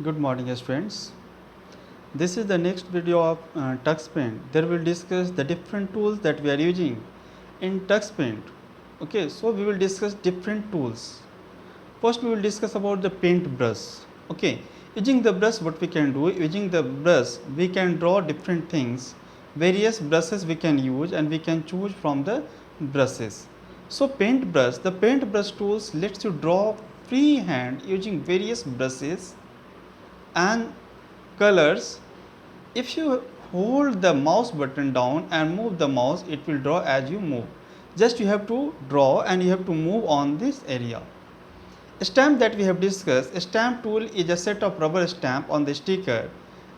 Good morning students. This is the next video of TuxPaint. There we will discuss the different tools that we are using in TuxPaint. Okay, so we will discuss different tools. First we will discuss about the paint brush. Okay, using the brush what we can do, using the brush we can draw different things. Various brushes we can use and we can choose from the brushes. So the paint brush tools lets you draw freehand using various brushes and colors. If you hold the mouse button down and move the mouse, it will draw as you move. Just you have to draw and you have to move on this area. Stamp that we have discussed, a stamp tool is a set of rubber stamp on the sticker,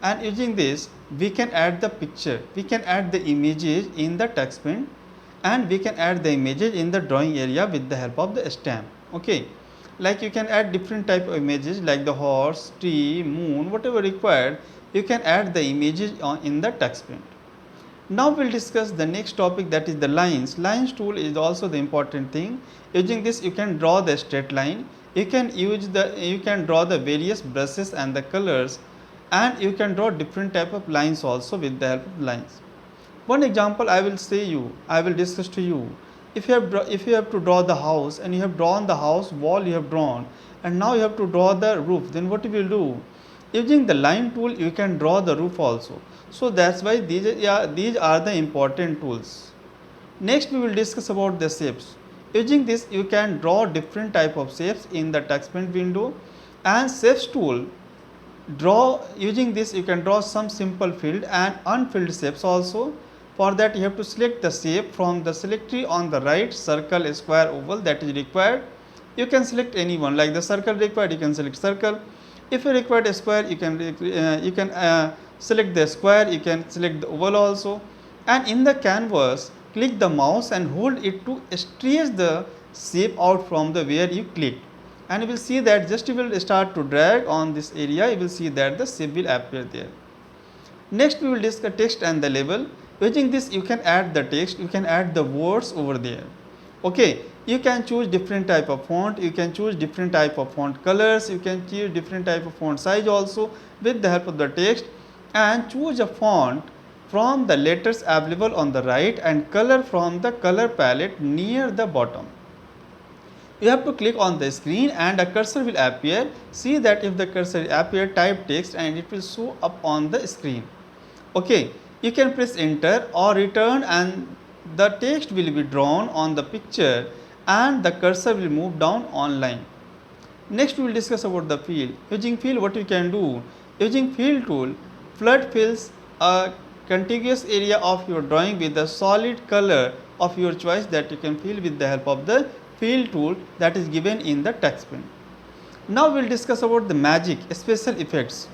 and using this we can add the picture, we can add the images in the TuxPaint, and we can add the images in the drawing area with the help of the stamp. Okay, like you can add different type of images like the horse, tree, moon, whatever required, you can add the images in the TuxPaint. Now we will discuss the next topic, that is the lines. Lines tool is also the important thing. Using this you can draw the straight line, you can draw the various brushes and the colors, and you can draw different type of lines also with the help of lines. One example I will discuss to you. If you have to draw the house and you have drawn the house wall, you have drawn, and now you have to draw the roof, then what you will do? Using the line tool you can draw the roof also. So that's why these are the important tools. Next we will discuss about the shapes. Using this you can draw different type of shapes in the TuxPaint window, and shapes tool, using this you can draw some simple filled and unfilled shapes also. For that you have to select the shape from the select tree on the right, circle, square, oval that is required. You can select any one, like the circle required you can select circle. If you require a square you can select the square, you can select the oval also. And in the canvas click the mouse and hold it to stretch the shape out from the where you clicked, and you will see that just you will start to drag on this area, you will see that the shape will appear there. Next we will discuss text and the label. Using this you can add the text, you can add the words over there. Okay, you can choose different type of font, you can choose different type of font colors, you can choose different type of font size also with the help of the text, and choose a font from the letters available on the right and color from the color palette near the bottom. You have to click on the screen and a cursor will appear. See that if the cursor appear, type text and it will show up on the screen. Okay, you can press enter or return and the text will be drawn on the picture and the cursor will move down online. Next we will discuss about the fill. Using fill what you can do? Using fill tool, flood fills a contiguous area of your drawing with a solid color of your choice that you can fill with the help of the fill tool that is given in the TuxPaint. Now we will discuss about the magic special effects.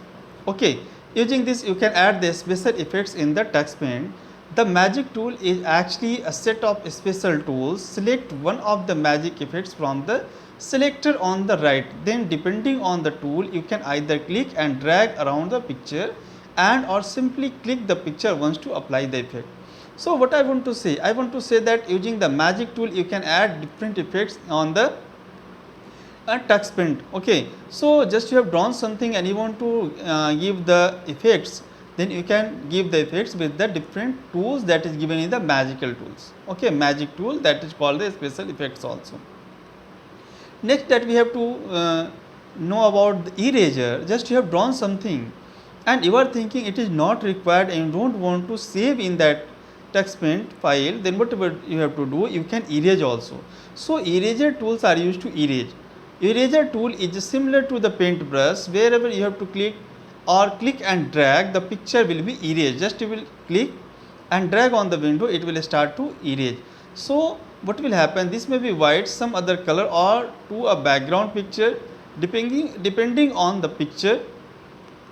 Okay, using this you can add the special effects in the TuxPaint. The magic tool is actually a set of special tools. Select one of the magic effects from the selector on the right. Then depending on the tool you can either click and drag around the picture and or simply click the picture once to apply the effect. So what I want to say? I want to say that using the magic tool you can add different effects on the TuxPaint. Okay, so just you have drawn something and you want to give the effects, then you can give the effects with the different tools that is given in the magical tools. Okay, magic tool that is called the special effects also. Next that we have to know about the eraser. Just you have drawn something and you are thinking it is not required and you don't want to save in that TuxPaint file, then whatever you have to do, you can erase also. So eraser tools are used to erase. Eraser tool is similar to the paintbrush. Wherever you have to click and drag, the picture will be erased. Just you will click and drag on the window, it will start to erase. So what will happen? This may be white, some other color, or to a background picture, depending on the picture.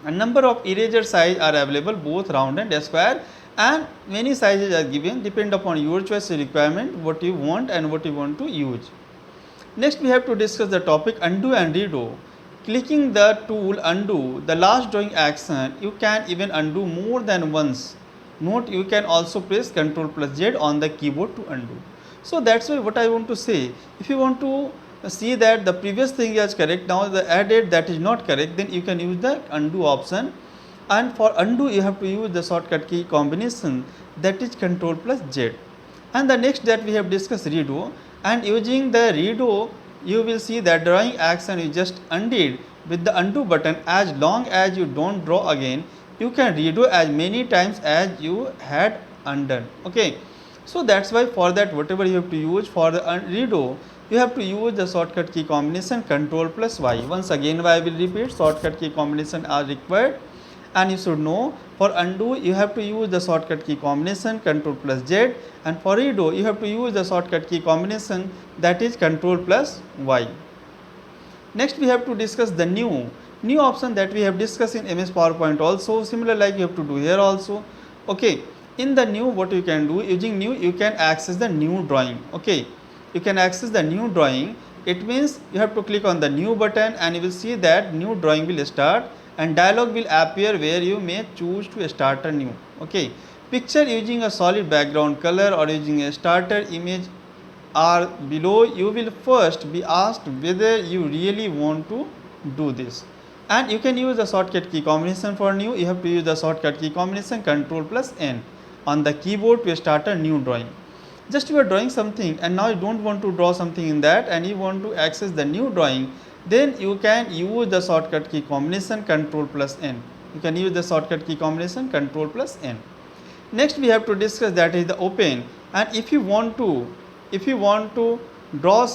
A number of eraser size are available, both round and square, and many sizes are given, depend upon your choice requirement, what you want and what you want to use. Next we have to discuss the topic undo and redo. Clicking the tool undo, the last drawing action, you can even undo more than once. Note you can also press Ctrl plus Z on the keyboard to undo. So that's why what I want to say, if you want to see that the previous thing is correct, now the added that is not correct, then you can use the undo option, and for undo you have to use the shortcut key combination, that is Ctrl plus Z. And the next that we have discussed redo, and using the redo you will see that drawing action is just undid with the undo button. As long as you don't draw again, you can redo as many times as you had undone. Okay, so that's why for that whatever you have to use for the redo, you have to use the shortcut key combination Ctrl plus Y. Once again I will repeat, shortcut key combination are required, and you should know for undo you have to use the shortcut key combination Ctrl plus Z, and for redo you have to use the shortcut key combination, that is Ctrl plus Y. Next we have to discuss the new option that we have discussed in MS PowerPoint also, similar like you have to do here also. Okay, in the new what you can do, using new you can access the new drawing. Okay, you can access the new drawing. It means you have to click on the new button and you will see that new drawing will start and dialog will appear where you may choose to start a new. Okay, picture using a solid background color or using a starter image are below. You will first be asked whether you really want to do this, and you can use the shortcut key combination for new. You have to use the shortcut key combination Ctrl plus N on the keyboard to start a new drawing. Just you are drawing something and now you don't want to draw something in that and you want to access the new drawing, then you can use the shortcut key combination Ctrl plus N. You can use the shortcut key combination Ctrl plus N. Next we have to discuss that is the open, and if you want to draw,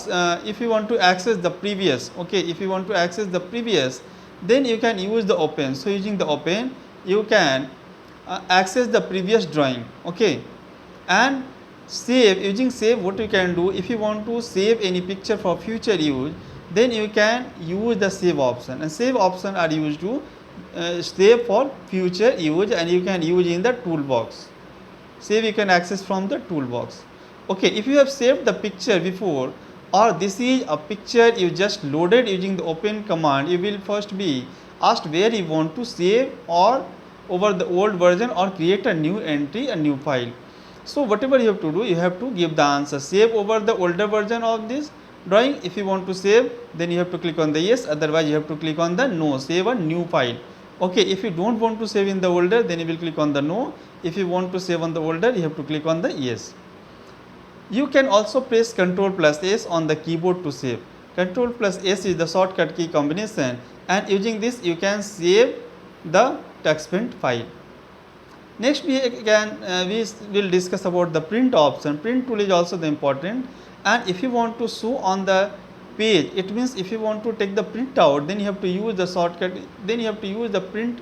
if you want to access the previous, okay, if you want to access the previous, then you can use the open. So using the open you can access the previous drawing. Okay, and save, using save what you can do, if you want to save any picture for future use, then you can use the save option, and save option are used to save for future use, and you can use in the toolbox. Save you can access from the toolbox. Okay, if you have saved the picture before, or this is a picture you just loaded using the open command, you will first be asked where you want to save, or over the old version, or create a new entry, a new file. So whatever you have to do, you have to give the answer, save over the older version of this drawing. If you want to save, then you have to click on the yes, otherwise you have to click on the no, save a new file. Okay, if you don't want to save in the older, then you will click on the no. If you want to save on the older, you have to click on the yes. You can also press Ctrl plus S on the keyboard to save. Ctrl plus S is the shortcut key combination, and using this you can save the TuxPaint file. Next we will discuss about the print option. Print tool is also the important, and if you want to show on the page, it means if you want to take the print out, then you have to use the shortcut, then you have to use the print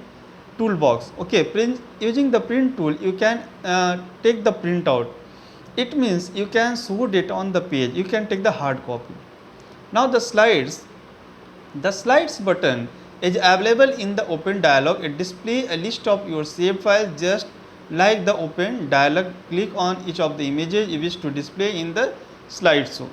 toolbox. Okay, using the print tool you can take the print out. It means you can show it on the page, you can take the hard copy. Now the slides button is available in the open dialog. It displays a list of your saved files just like the open dialog. Click on each of the images you wish to display in the slideshow.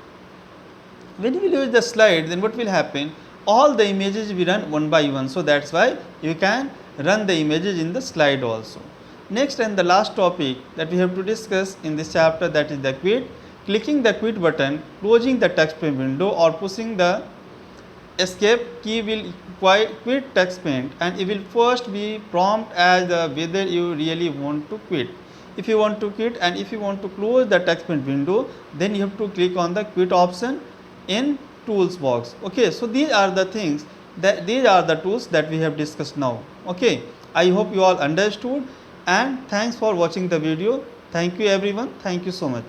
When you will use the slide, then what will happen? All the images will run one by one. So that's why you can run the images in the slide also. Next and the last topic that we have to discuss in this chapter, that is the quit. Clicking the quit button, closing the TuxPaint window, or pushing the escape key will quit TuxPaint, and it will first be prompt as whether you really want to quit. If you want to quit and if you want to close the TuxPaint window, then you have to click on the quit option in tools box. Okay, so these are the things these are the tools that we have discussed now. Okay, I hope you all understood, and thanks for watching the video. Thank you everyone. Thank you so much.